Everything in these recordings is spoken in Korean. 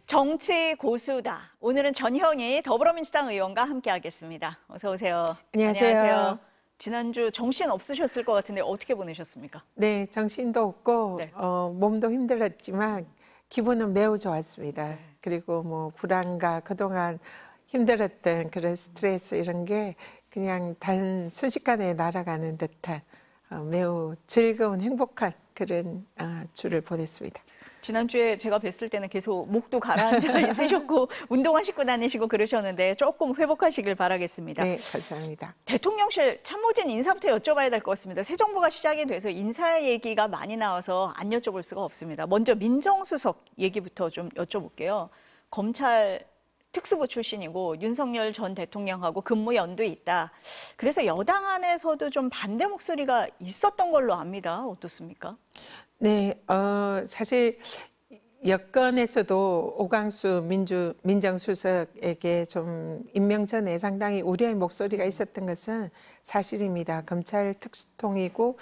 정치 고수다. 오늘은 전현희 더불어민주당 의원과 함께하겠습니다. 어서 오세요. 안녕하세요. 지난주 정신 없으셨을 것 같은데 어떻게 보내셨습니까? 네, 정신도 없고 네. 몸도 힘들었지만 기분은 매우 좋았습니다. 네. 그리고 뭐 불안과 그동안 힘들었던 그런 스트레스 이런 게 그냥 단 순식간에 날아가는 듯한 매우 즐거운 행복한 그런 주를 보냈습니다. 지난주에 제가 뵀을 때는 계속 목도 가라앉아 있으셨고 운동하시고 다니시고 그러셨는데 조금 회복하시길 바라겠습니다. 네, 감사합니다. 대통령실 참모진 인사부터 여쭤봐야 될 것 같습니다. 새 정부가 시작이 돼서 인사 얘기가 많이 나와서 안 여쭤볼 수가 없습니다. 먼저 민정수석 얘기부터 좀 여쭤볼게요. 검찰 특수부 출신이고 윤석열 전 대통령하고 근무 연도 있다. 그래서 여당 안에서도 좀 반대 목소리가 있었던 걸로 압니다. 어떻습니까? 네, 사실 여권에서도 오광수 민정수석에게 좀 임명 전에 상당히 우려의 목소리가 있었던 것은 사실입니다. 검찰 특수통이고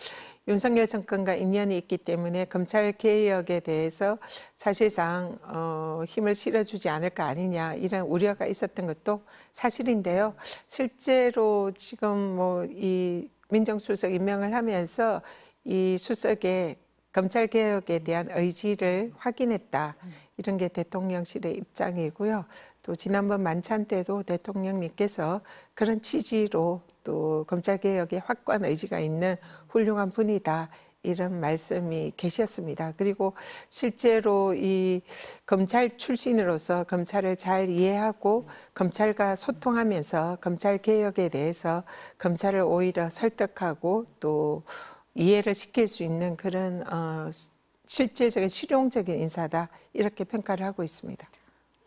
윤석열 정권과 인연이 있기 때문에 검찰 개혁에 대해서 사실상 힘을 실어주지 않을 거 아니냐 이런 우려가 있었던 것도 사실인데요. 실제로 지금 뭐 이 민정수석 임명을 하면서 이 수석의 검찰 개혁에 대한 의지를 확인했다. 이런 게 대통령실의 입장이고요. 또 지난번 만찬 때도 대통령님께서 그런 취지로 또 검찰 개혁에 확고한 의지가 있는 훌륭한 분이다. 이런 말씀이 계셨습니다. 그리고 실제로 이 검찰 출신으로서 검찰을 잘 이해하고 검찰과 소통하면서 검찰 개혁에 대해서 검찰을 오히려 설득하고 또 이해를 시킬 수 있는 그런 실질적인 실용적인 인사다 이렇게 평가를 하고 있습니다.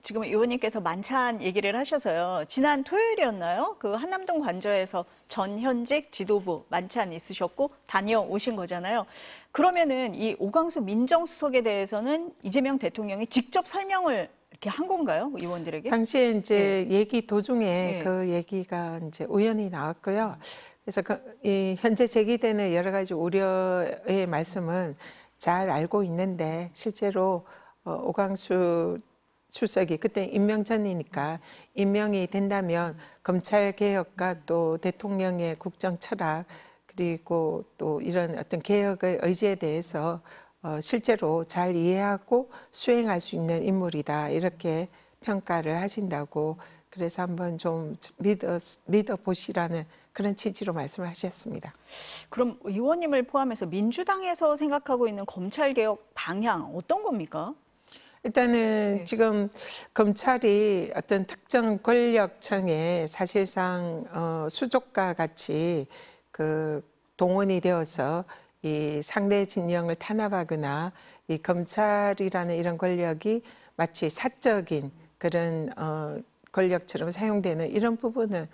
지금 의원님께서 만찬 얘기를 하셔서요. 지난 토요일이었나요? 그 한남동 관저에서 전현직 지도부 만찬 있으셨고 다녀오신 거잖아요. 그러면은 이 오광수 민정수석에 대해서는 이재명 대통령이 직접 설명을 이렇게 한 건가요? 의원들에게? 당시에 이제 네. 얘기 도중에 네. 그 얘기가 이제 우연히 나왔고요. 그래서 이 현재 제기되는 여러 가지 우려의 말씀은 잘 알고 있는데 실제로 오광수 수석이 그때 임명 전이니까 임명이 된다면 검찰 개혁과 또 대통령의 국정 철학 그리고 또 이런 어떤 개혁의 의지에 대해서 실제로 잘 이해하고 수행할 수 있는 인물이다 이렇게 평가를 하신다고 그래서 한번 좀 믿어보시라는 그런 취지로 말씀을 하셨습니다. 그럼 의원님을 포함해서 민주당에서 생각하고 있는 검찰개혁 방향 어떤 겁니까? 일단은 네. 지금 검찰이 어떤 특정 권력층에 사실상 수족과 같이 그 동원이 되어서 이 상대 진영을 탄압하거나 이 검찰이라는 이런 권력이 마치 사적인 그런 권력처럼 사용되는 이런 부분은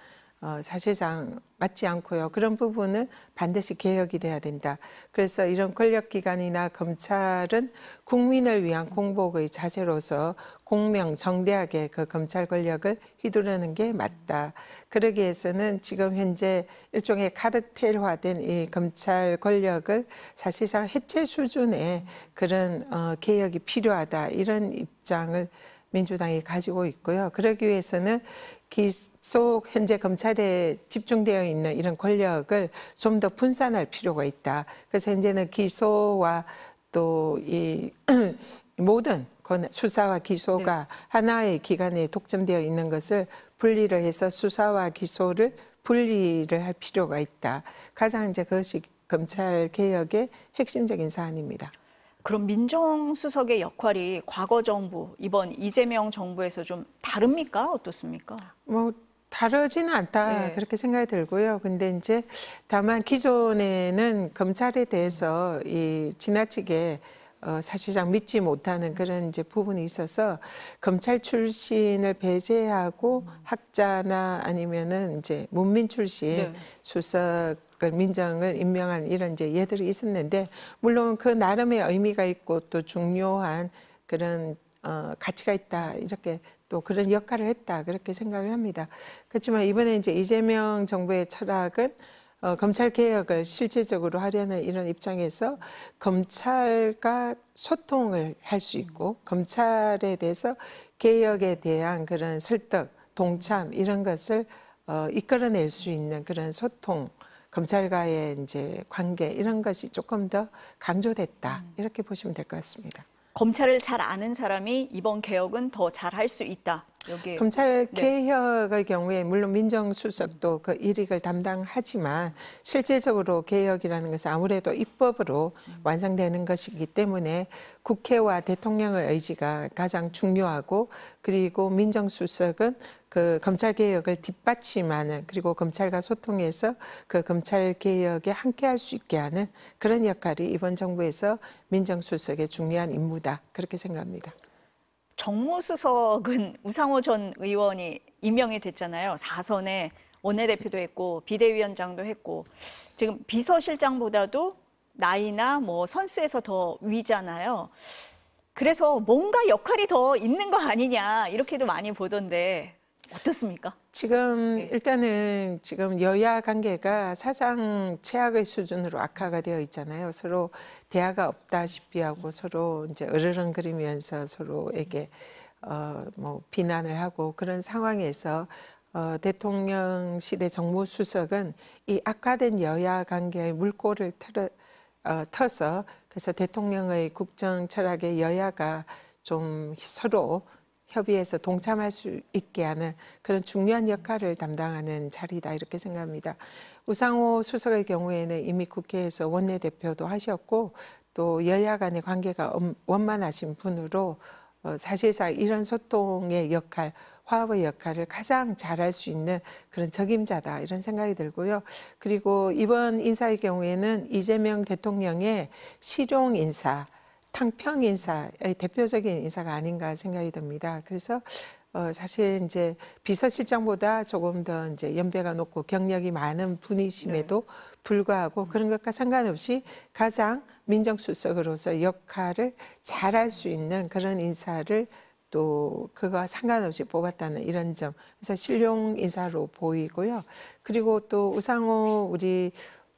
사실상 맞지 않고요. 그런 부분은 반드시 개혁이 돼야 된다. 그래서 이런 권력기관이나 검찰은 국민을 위한 공복의 자세로서 공명정대하게 그 검찰 권력을 휘두르는 게 맞다. 그러기 위해서는 지금 현재 일종의 카르텔화된 이 검찰 권력을 사실상 해체 수준의 그런 개혁이 필요하다. 이런 입장을 민주당이 가지고 있고요. 그러기 위해서는 현재 검찰에 집중되어 있는 이런 권력을 좀 더 분산할 필요가 있다. 그래서 현재는 기소와 또 이 모든 수사와 기소가 네. 하나의 기관에 독점되어 있는 것을 분리를 해서 수사와 기소를 분리를 할 필요가 있다. 가장 이제 그것이 검찰 개혁의 핵심적인 사안입니다. 그럼 민정수석의 역할이 과거 정부, 이번 이재명 정부에서 좀 다릅니까? 어떻습니까? 뭐 다르지는 않다 네. 그렇게 생각이 들고요. 근데 이제 다만 기존에는 검찰에 대해서 이 지나치게 사실상 믿지 못하는 그런 이제 부분이 있어서 검찰 출신을 배제하고 학자나 아니면은 이제 문민 출신 네. 수석을 민정을 임명한 이런 이제 예들이 있었는데 물론 그 나름의 의미가 있고 또 중요한 그런 가치가 있다 이렇게 또 그런 역할을 했다 그렇게 생각을 합니다. 그렇지만 이번에 이제 이재명 정부의 철학은 검찰 개혁을 실질적으로 하려는 이런 입장에서 검찰과 소통을 할 수 있고 검찰에 대해서 개혁에 대한 그런 설득, 동참 이런 것을 이끌어낼 수 있는 그런 소통, 검찰과의 이제 관계 이런 것이 조금 더 강조됐다 이렇게 보시면 될 것 같습니다. 검찰을 잘 아는 사람이 이번 개혁은 더 잘 할 수 있다. 여기 검찰 네. 개혁의 경우에 물론 민정수석도 그 일익을 담당하지만 실질적으로 개혁이라는 것은 아무래도 입법으로 완성되는 것이기 때문에 국회와 대통령의 의지가 가장 중요하고 그리고 민정수석은 그 검찰 개혁을 뒷받침하는 그리고 검찰과 소통해서 그 검찰 개혁에 함께할 수 있게 하는 그런 역할이 이번 정부에서 민정수석의 중요한 임무다 그렇게 생각합니다. 정무수석은 우상호 전 의원이 임명이 됐잖아요. 4선에 원내대표도 했고 비대위원장도 했고 지금 비서실장보다도 나이나 뭐 선수에서 더 위잖아요. 그래서 뭔가 역할이 더 있는 거 아니냐 이렇게도 많이 보던데 어떻습니까? 지금 네. 일단은 지금 여야 관계가 사상 최악의 수준으로 악화가 되어 있잖아요. 서로 대화가 없다시피 하고 서로 이제 으르렁거리면서 서로에게 뭐 비난을 하고 그런 상황에서 대통령실의 정무수석은 이 악화된 여야 관계의 물꼬를 터서 그래서 대통령의 국정 철학의 여야가 좀 서로 협의해서 동참할 수 있게 하는 그런 중요한 역할을 담당하는 자리다 이렇게 생각합니다. 우상호 수석의 경우에는 이미 국회에서 원내대표도 하셨고 또 여야 간의 관계가 원만하신 분으로 사실상 이런 소통의 역할, 화합의 역할을 가장 잘할 수 있는 그런 적임자다 이런 생각이 들고요. 그리고 이번 인사의 경우에는 이재명 대통령의 실용 인사, 탕평 인사의 대표적인 인사가 아닌가 생각이 듭니다. 그래서 사실 이제 비서실장보다 조금 더 이제 연배가 높고 경력이 많은 분이심에도 불구하고 그런 것과 상관없이 가장 민정수석으로서 역할을 잘할 수 있는 그런 인사를 또 그거와 상관없이 뽑았다는 이런 점. 그래서 실용 인사로 보이고요. 그리고 또 우상호 우리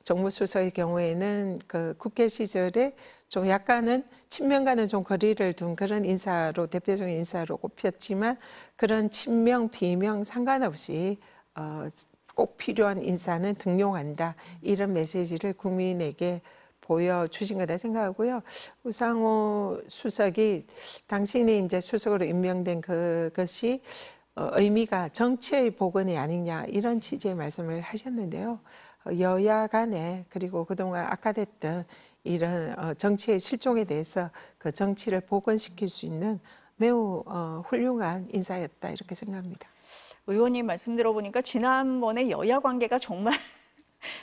정무수석의 경우에는 그 국회 시절에 좀 약간은 친명과는 좀 거리를 둔 그런 인사로 대표적인 인사로 꼽혔지만 그런 친명 비명 상관없이 꼭 필요한 인사는 등용한다 이런 메시지를 국민에게 보여주신 거다 생각하고요. 우상호 수석이 당신이 이제 수석으로 임명된 그것이 의미가 정치의 복원이 아니냐 이런 취지의 말씀을 하셨는데요. 여야 간에 그리고 그동안 악화됐던 이런 정치의 실종에 대해서 그 정치를 복원시킬 수 있는 매우 훌륭한 인사였다 이렇게 생각합니다. 의원님 말씀 들어보니까 지난번에 여야 관계가 정말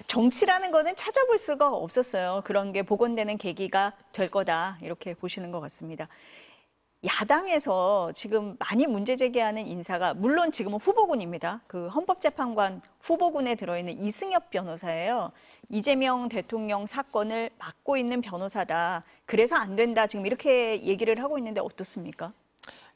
정치라는 거는 찾아볼 수가 없었어요. 그런 게 복원되는 계기가 될 거다 이렇게 보시는 것 같습니다. 야당에서 지금 많이 문제 제기하는 인사가 물론 지금은 후보군입니다. 그 헌법재판관 후보군에 들어있는 이승엽 변호사예요. 이재명 대통령 사건을 맡고 있는 변호사다. 그래서 안 된다. 지금 이렇게 얘기를 하고 있는데 어떻습니까?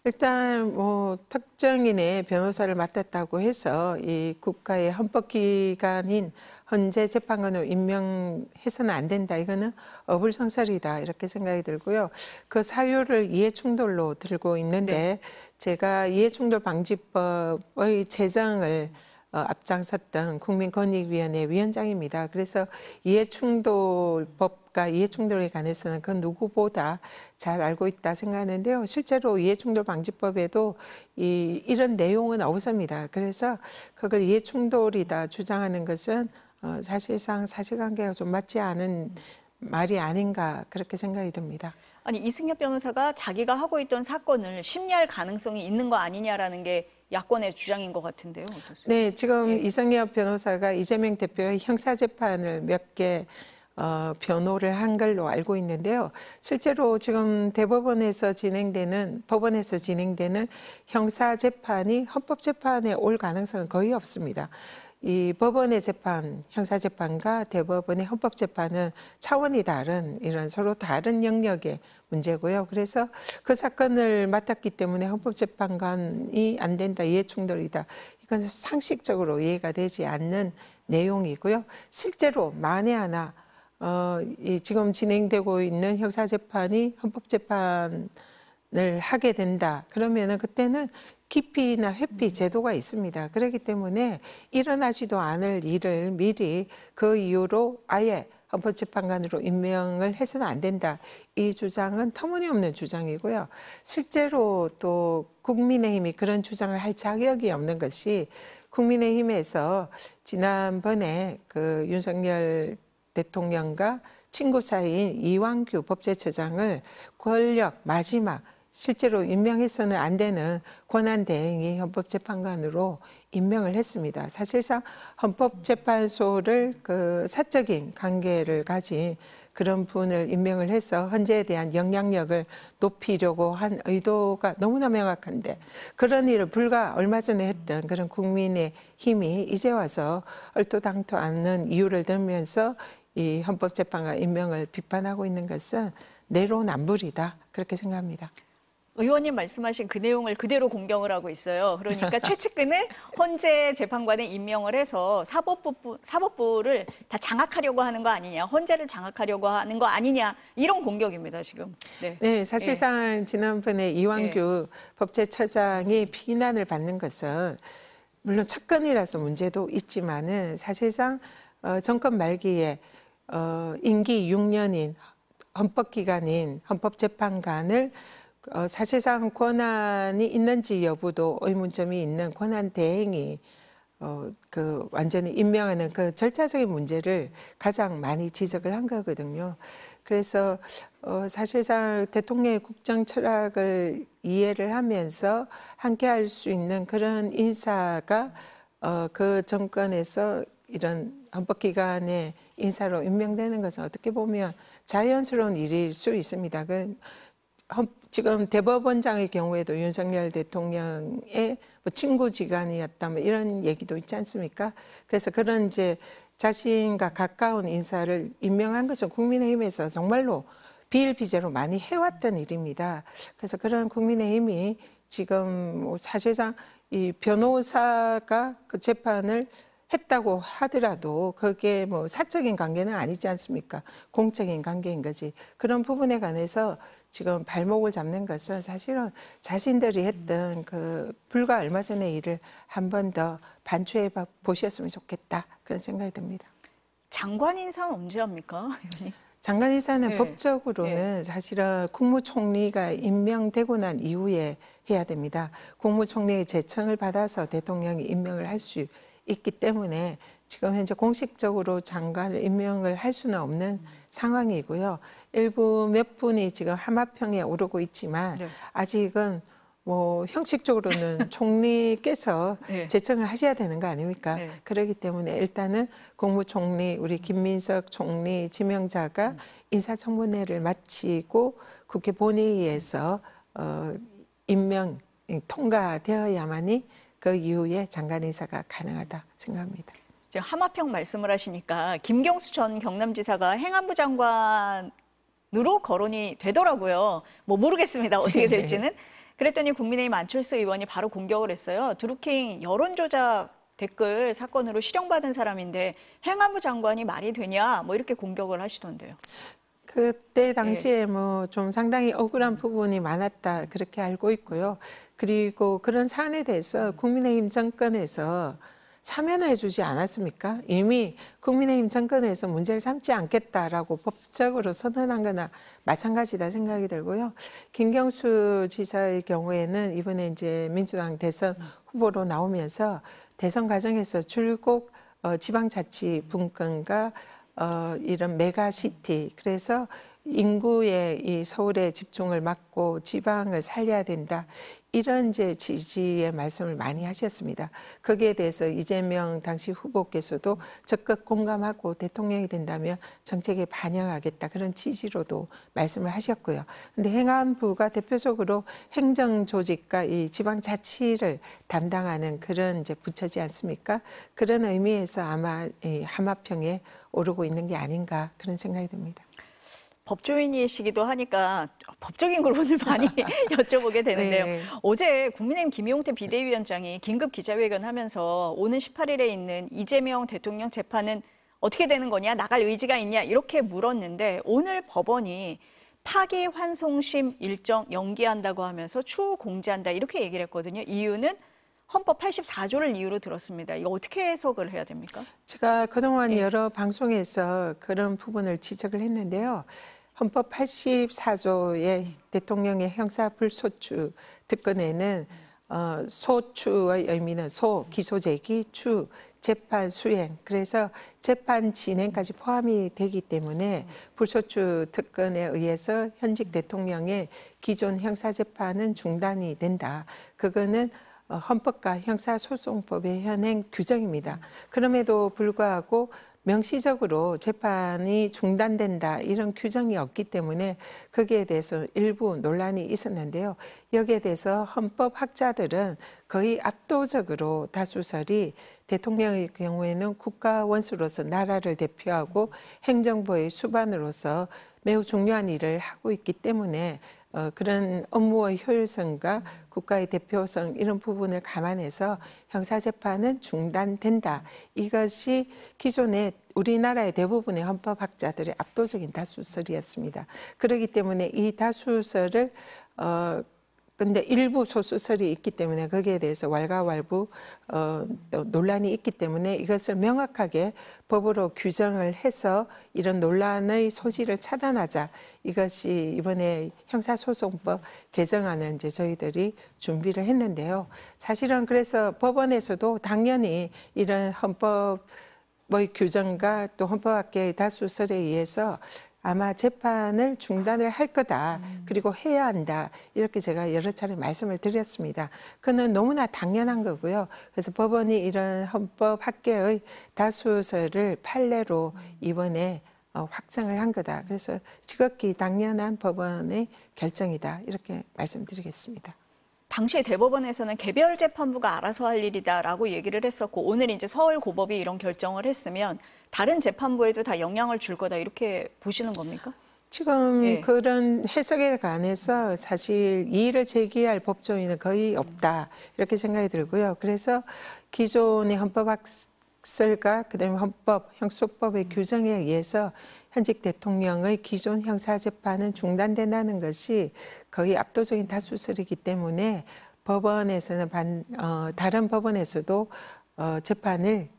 일단 뭐 특정인의 변호사를 맡았다고 해서 이 국가의 헌법기관인 헌재재판관으로 임명해서는 안 된다. 이거는 어불성설이다 이렇게 생각이 들고요. 그 사유를 이해충돌로 들고 있는데 제가 이해충돌방지법의 제정을 앞장섰던 국민권익위원회 위원장입니다. 그래서 이해충돌법과 이해충돌에 관해서는 그 누구보다 잘 알고 있다 생각하는데요. 실제로 이해충돌방지법에도 이런 내용은 없습니다. 그래서 그걸 이해충돌이다 주장하는 것은 사실상 사실관계가 좀 맞지 않은 말이 아닌가 그렇게 생각이 듭니다. 아니 이승엽 변호사가 자기가 하고 있던 사건을 심리할 가능성이 있는 거 아니냐라는 게 야권의 주장인 것 같은데요. 어떠세요? 네, 지금 이승엽 변호사가 이재명 대표의 형사재판을 몇 개 변호를 한 걸로 알고 있는데요. 실제로 지금 법원에서 진행되는 형사재판이 헌법재판에 올 가능성은 거의 없습니다. 이 법원의 재판, 형사재판과 대법원의 헌법재판은 차원이 다른 이런 서로 다른 영역의 문제고요. 그래서 그 사건을 맡았기 때문에 헌법재판관이 안 된다, 이해충돌이다. 이건 상식적으로 이해가 되지 않는 내용이고요. 실제로 만에 하나 이 지금 진행되고 있는 형사재판이 헌법재판을 하게 된다. 그러면은 그때는 기피나 회피 제도가 있습니다. 그렇기 때문에 일어나지도 않을 일을 미리 그 이유로 아예 헌법재판관으로 임명을 해서는 안 된다. 이 주장은 터무니없는 주장이고요. 실제로 또 국민의힘이 그런 주장을 할 자격이 없는 것이 국민의힘에서 지난번에 그 윤석열 대통령과 친구 사이인 이완규 법제처장을 권력 마지막 실제로 임명해서는 안 되는 권한대행이 헌법재판관으로 임명을 했습니다. 사실상 헌법재판소를 그 사적인 관계를 가진 그런 분을 임명을 해서 헌재에 대한 영향력을 높이려고 한 의도가 너무나 명확한데 그런 일을 불과 얼마 전에 했던 그런 국민의 힘이 이제 와서 얼토당토 않는 이유를 들면서 이 헌법재판관 임명을 비판하고 있는 것은 내로남불이다 그렇게 생각합니다. 의원님 말씀하신 그 내용을 그대로 공경을 하고 있어요. 그러니까 최측근을 헌재 재판관에 임명을 해서 사법부를 다 장악하려고 하는 거 아니냐, 헌재를 장악하려고 하는 거 아니냐 이런 공격입니다 지금. 네, 사실상 지난번에 이완규 법제처장이 비난을 받는 것은 물론 측근이라서 문제도 있지만은 사실상 정권 말기에 임기 6년인 헌법기관인 헌법재판관을 사실상 권한이 있는지 여부도 의문점이 있는 권한 대행이 그 완전히 임명하는 그 절차적인 문제를 가장 많이 지적을 한 거거든요. 그래서 사실상 대통령의 국정 철학을 이해를 하면서 함께 할 수 있는 그런 인사가 그 정권에서 이런 헌법기관의 인사로 임명되는 것은 어떻게 보면 자연스러운 일일 수 있습니다. 지금 대법원장의 경우에도 윤석열 대통령의 뭐 친구지간이었다 뭐 이런 얘기도 있지 않습니까? 그래서 그런 이제 자신과 가까운 인사를 임명한 것은 국민의힘에서 정말로 비일비재로 많이 해왔던 일입니다. 그래서 그런 국민의힘이 지금 뭐 사실상 이 변호사가 그 재판을 했다고 하더라도 그게 뭐 사적인 관계는 아니지 않습니까? 공적인 관계인 거지. 그런 부분에 관해서 지금 발목을 잡는 것은 사실은 자신들이 했던 그 불과 얼마 전의 일을 한 번 더 반추해 보셨으면 좋겠다. 그런 생각이 듭니다. 장관 인사는 언제 합니까, 의원님? 장관 인사는 법적으로는 사실은 국무총리가 임명되고 난 이후에 해야 됩니다. 국무총리의 제청을 받아서 대통령이 임명을 할 수 있기 때문에 지금 현재 공식적으로 장관을 임명을 할 수는 없는 상황이고요. 일부 몇 분이 지금 하마평에 오르고 있지만 아직은 뭐 형식적으로는 총리께서 제청을 하셔야 되는 거 아닙니까? 그렇기 때문에 일단은 국무총리 우리 김민석 총리 지명자가 인사청문회를 마치고 국회 본회의에서 임명 통과되어야만이 그 이후에 장관 인사가 가능하다 생각합니다. 지금 하마평 말씀을 하시니까 김경수 전 경남지사가 행안부 장관으로 거론이 되더라고요. 뭐 모르겠습니다. 어떻게 될지는. 그랬더니 국민의힘 안철수 의원이 바로 공격을 했어요. 드루킹 여론조작 댓글 사건으로 실형받은 사람인데 행안부 장관이 말이 되냐 뭐 이렇게 공격을 하시던데요. 그때 당시에 뭐 좀 상당히 억울한 부분이 많았다 그렇게 알고 있고요. 그리고 그런 사안에 대해서 국민의힘 정권에서 사면을 해주지 않았습니까? 이미 국민의힘 정권에서 문제를 삼지 않겠다라고 법적으로 선언한 거나 마찬가지다 생각이 들고요. 김경수 지사의 경우에는 이번에 이제 민주당 대선 후보로 나오면서 대선 과정에서 줄곧 지방자치 분권과 이런 메가시티 그래서 인구의 이 서울에 집중을 막고 지방을 살려야 된다. 이런 이제 지지의 말씀을 많이 하셨습니다. 거기에 대해서 이재명 당시 후보께서도 적극 공감하고 대통령이 된다면 정책에 반영하겠다. 그런 취지로도 말씀을 하셨고요. 근데 행안부가 대표적으로 행정조직과 이 지방자치를 담당하는 그런 이제 부처지 않습니까? 그런 의미에서 아마 이 하마평에 오르고 있는 게 아닌가 그런 생각이 듭니다. 법조인이시기도 하니까 법적인 걸 오늘 많이 여쭤보게 되는데요. 네. 어제 국민의힘 김용태 비대위원장이 긴급 기자회견하면서 오는 18일에 있는 이재명 대통령 재판은 어떻게 되는 거냐, 나갈 의지가 있냐 이렇게 물었는데 오늘 법원이 파기환송심 일정 연기한다고 하면서 추후 공지한다 이렇게 얘기를 했거든요. 이유는 헌법 84조를 이유로 들었습니다. 이거 어떻게 해석을 해야 됩니까? 제가 그동안 예. 여러 방송에서 그런 부분을 지적을 했는데요. 헌법 84조의 대통령의 형사 불소추 특권에는 소추의 의미는 소, 기소 제기, 추, 재판 수행. 그래서 재판 진행까지 포함이 되기 때문에 불소추 특권에 의해서 현직 대통령의 기존 형사 재판은 중단이 된다. 그거는 헌법과 형사소송법의 현행 규정입니다. 그럼에도 불구하고 명시적으로 재판이 중단된다 이런 규정이 없기 때문에 거기에 대해서 일부 논란이 있었는데요. 여기에 대해서 헌법학자들은 거의 압도적으로 다수설이 대통령의 경우에는 국가 원수로서 나라를 대표하고 행정부의 수반으로서 매우 중요한 일을 하고 있기 때문에 그런 업무의 효율성과 국가의 대표성 이런 부분을 감안해서 형사재판은 중단된다. 이것이 기존의 우리나라의 대부분의 헌법학자들의 압도적인 다수설이었습니다. 그렇기 때문에 이 다수설을 근데 일부 소수설이 있기 때문에 거기에 대해서 왈가왈부 또 논란이 있기 때문에 이것을 명확하게 법으로 규정을 해서 이런 논란의 소지를 차단하자. 이것이 이번에 형사소송법 개정안을 이제 저희들이 준비를 했는데요. 사실은 그래서 법원에서도 당연히 이런 헌법의 규정과 또 헌법학계의 다수설에 의해서 아마 재판을 중단을 할 거다. 그리고 해야 한다. 이렇게 제가 여러 차례 말씀을 드렸습니다. 그건 너무나 당연한 거고요. 그래서 법원이 이런 헌법학계의 다수설을 판례로 이번에 확정을 한 거다. 그래서 지극히 당연한 법원의 결정이다. 이렇게 말씀드리겠습니다. 당시 대법원에서는 개별 재판부가 알아서 할 일이다라고 얘기를 했었고 오늘 이제 서울고법이 이런 결정을 했으면 다른 재판부에도 다 영향을 줄 거다 이렇게 보시는 겁니까? 지금 예. 그런 해석에 관해서 사실 이의를 제기할 법조인은 거의 없다 이렇게 생각이 들고요. 그래서 기존의 헌법학설과 그다음에 헌법, 형소법의 규정에 의해서 현직 대통령의 기존 형사재판은 중단된다는 것이 거의 압도적인 다수설이기 때문에 법원에서는 다른 법원에서도 재판을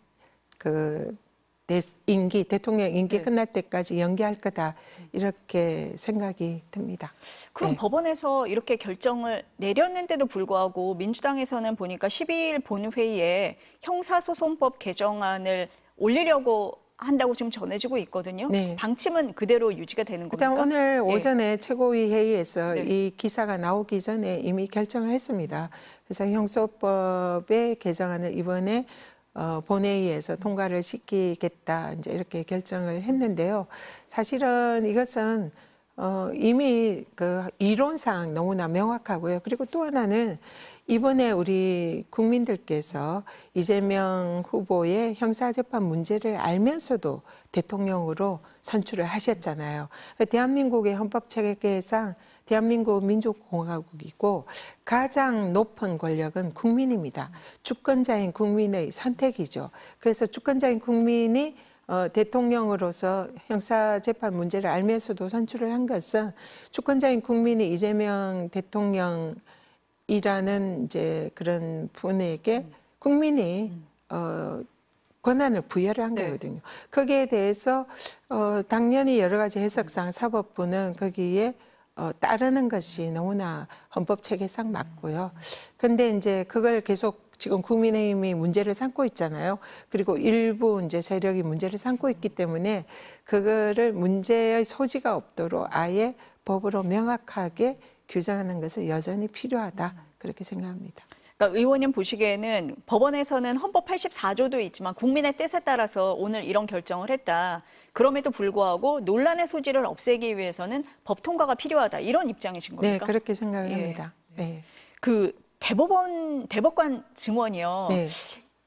대통령 임기 네. 끝날 때까지 연기할 거다 이렇게 생각이 듭니다. 그럼 네. 법원에서 이렇게 결정을 내렸는데도 불구하고 민주당에서는 보니까 12일 본회의에 형사소송법 개정안을 올리려고 한다고 지금 전해지고 있거든요. 네. 방침은 그대로 유지가 되는 겁니까? 일단 오늘 예. 오전에 최고위 회의에서 네. 이 기사가 나오기 전에 이미 결정을 했습니다. 그래서 형소법의 개정안을 이번에 본회의에서 통과를 시키겠다 이제 이렇게 결정을 했는데요. 사실은 이것은 이미 그 이론상 너무나 명확하고요. 그리고 또 하나는 이번에 우리 국민들께서 이재명 후보의 형사재판 문제를 알면서도 대통령으로 선출을 하셨잖아요. 대한민국의 헌법체계상 대한민국 민주공화국이고 가장 높은 권력은 국민입니다. 주권자인 국민의 선택이죠. 그래서 주권자인 국민이 대통령으로서 형사재판 문제를 알면서도 선출을 한 것은 주권자인 국민이 이재명 대통령이라는 이제 그런 분에게 국민이 권한을 부여를 한 거거든요. 거기에 대해서 당연히 여러 가지 해석상 사법부는 거기에 따르는 것이 너무나 헌법 체계상 맞고요. 근데 이제 그걸 계속 지금 국민의힘이 문제를 삼고 있잖아요. 그리고 일부 이제 세력이 문제를 삼고 있기 때문에 그거를 문제의 소지가 없도록 아예 법으로 명확하게 규정하는 것은 여전히 필요하다. 그렇게 생각합니다. 그러니까 의원님 보시기에는 법원에서는 헌법 84조도 있지만 국민의 뜻에 따라서 오늘 이런 결정을 했다. 그럼에도 불구하고 논란의 소지를 없애기 위해서는 법 통과가 필요하다. 이런 입장이신 겁니까? 네, 그렇게 생각을 예. 합니다. 네. 그 대법관 증언이요. 네.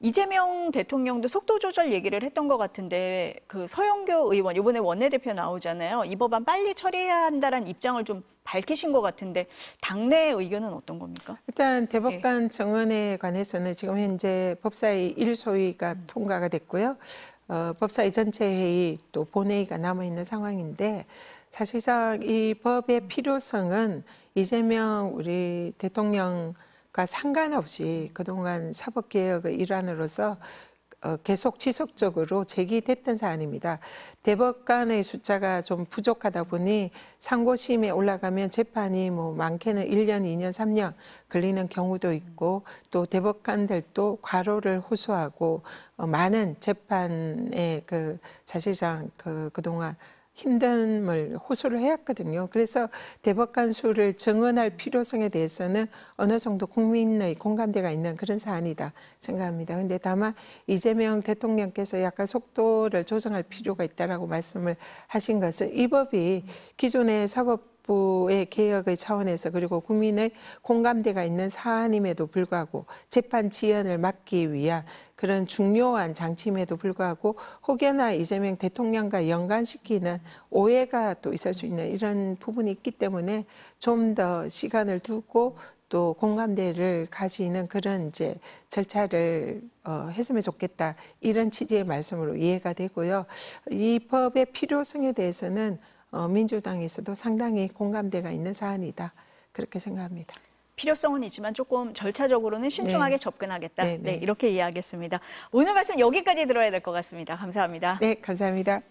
이재명 대통령도 속도 조절 얘기를 했던 것 같은데 그 서영교 의원 이번에 원내대표 나오잖아요. 이 법안 빨리 처리해야 한다는 입장을 좀 밝히신 것 같은데 당내 의견은 어떤 겁니까? 일단 대법관 정원에 관해서는 지금 현재 법사위 1소위가 통과가 됐고요. 법사위 전체 회의 또 본회의가 남아 있는 상황인데 사실상 이 법의 필요성은 이재명 우리 대통령과 상관없이 그동안 사법개혁의 일환으로서 계속 지속적으로 제기됐던 사안입니다. 대법관의 숫자가 좀 부족하다 보니 상고심에 올라가면 재판이 뭐 많게는 1년, 2년, 3년 걸리는 경우도 있고 또 대법관들도 과로를 호소하고 많은 재판에 사실상 그동안 힘듦을 호소를 해왔거든요. 그래서 대법관 수를 증언할 필요성에 대해서는 어느 정도 국민의 공감대가 있는 그런 사안이다 생각합니다. 그런데 다만 이재명 대통령께서 약간 속도를 조정할 필요가 있다라고 말씀을 하신 것은 이 법이 기존의 사법부의 개혁의 차원에서 그리고 국민의 공감대가 있는 사안임에도 불구하고 재판 지연을 막기 위한 그런 중요한 장치임에도 불구하고 혹여나 이재명 대통령과 연관시키는 오해가 또 있을 수 있는 이런 부분이 있기 때문에 좀 더 시간을 두고 또 공감대를 가지는 그런 이제 절차를 했으면 좋겠다 이런 취지의 말씀으로 이해가 되고요. 이 법의 필요성에 대해서는 민주당에서도 상당히 공감대가 있는 사안이다 그렇게 생각합니다. 필요성은 있지만 조금 절차적으로는 신중하게 접근하겠다. 네, 이렇게 이해하겠습니다. 오늘 말씀 여기까지 들어야 될 것 같습니다. 감사합니다. 네, 감사합니다.